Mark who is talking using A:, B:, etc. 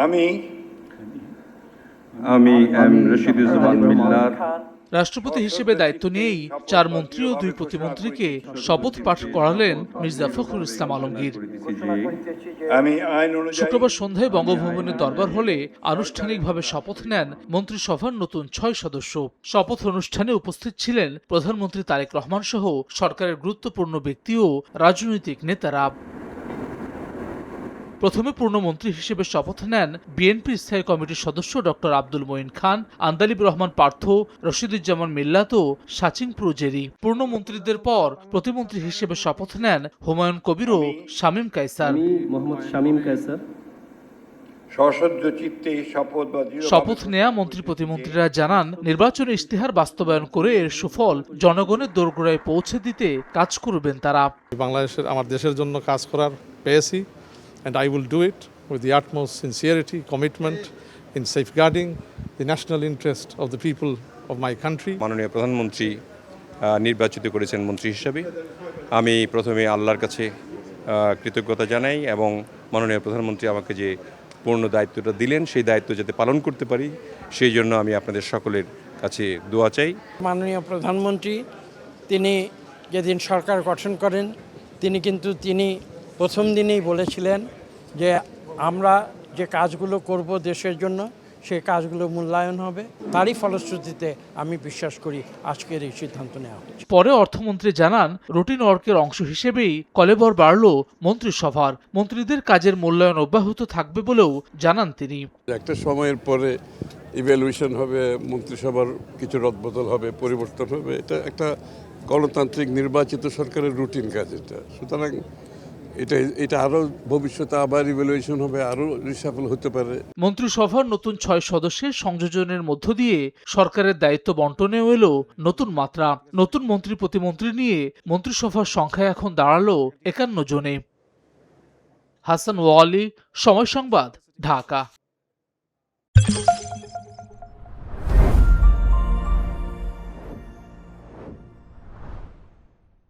A: আমি এম রশিদুজ্জামান মিল্লাত
B: রাষ্ট্রপতি হিসেবে দায়িত্ব নিয়েই 4 মন্ত্রী ও 2 প্রতিমন্ত্রীকে শপথ পাঠ করালেন মির্জা ফখরুল ইসলাম আলমগীর। শুক্রবার সন্ধ্যায় বঙ্গভবনের দরবার হলে আনুষ্ঠানিকভাবে শপথ নেন মন্ত্রিসভার নতুন 6 সদস্য। শপথ অনুষ্ঠানে উপস্থিত ছিলেন প্রধানমন্ত্রী তারেক রহমান সহ সরকারের গুরুত্বপূর্ণ ব্যক্তি ও রাজনৈতিক নেতারা। প্রথমে পূর্ণমন্ত্রী হিসেবে শপথ নেন বিএনপির স্থায়ী কমিটির সদস্য ডক্টর আব্দুল মঈন খান, আন্দালিব রহমান পার্থ, রশিদুজ্জামান মিল্লাত ও সাচিং প্রুজেরি। পূর্ণমন্ত্রীদের পর প্রতিমন্ত্রী হিসেবে শপথ নেন হুমায়ুন কবির ও শামীম কায়সার। শপথ নেয়া মন্ত্রী প্রতিমন্ত্রীরা জানান, নির্বাচনী ইশতেহার বাস্তবায়ন করে এর সুফল জনগণের দোরগোড়ায় পৌঁছে দিতে কাজ করবেন তারা।
C: বাংলাদেশের, আমার দেশের জন্য কাজ করার পেয়েছি, and I will do it with the utmost sincerity, commitment in safeguarding the national interest of the people of my country.
D: মাননীয় প্রধানমন্ত্রী নির্বাচিত করেছেন মন্ত্রী হিসাবে। আমি প্রথমে আল্লাহর কাছে কৃতজ্ঞতা জানাই এবং মাননীয় প্রধানমন্ত্রী আমাকে যে পূর্ণ দায়িত্বটা দিলেন সেই দায়িত্ব যাতে পালন করতে পারি সেই জন্য আমি আপনাদের সকলের কাছে দোয়া চাই।
E: মাননীয় প্রধানমন্ত্রী তিনি যেদিন সরকার গঠন করেন তিনি প্রথম দিনেই বলেছিলেন যে আমরা যে কাজগুলো করব দেশের জন্য সেই কাজগুলো মূল্যায়ন হবে। তারই ফলশ্রুতিতে আমি বিশ্বাস করি আজকের এই সিদ্ধান্ত নেওয়া হয়েছে।
B: পরে অর্থমন্ত্রী জানান, রুটিন ওয়ার্কের অংশ হিসেবেই কলেবর বাড়ল মন্ত্রিসভার। মন্ত্রীদের কাজের মূল্যায়ন অব্যাহত থাকবে বলেও জানান তিনি।
F: একটা সময়ের পরে ইভ্যালুয়েশন হবে, মন্ত্রিসভার কিছু রদবদল হবে, পরিবর্তন হবে। এটা একটা গণতান্ত্রিক নির্বাচিত সরকারের রুটিন কাজ। এটা সুতরাং এটা আরো ভবিষ্যতে আবার ইভ্যালুয়েশন হবে, আরো রিসাফল হতে পারে।
B: মন্ত্রিসভার নতুন 6 সদস্যের সংযোজনের মধ্য দিয়ে সরকারের দায়িত্ব বন্টনেও এলো নতুন মাত্রা। নতুন মন্ত্রী প্রতিমন্ত্রী নিয়ে মন্ত্রিসভার সংখ্যা এখন দাঁড়ালো 51 জনে। হাসান ওয়ালি, সময় সংবাদ, ঢাকা।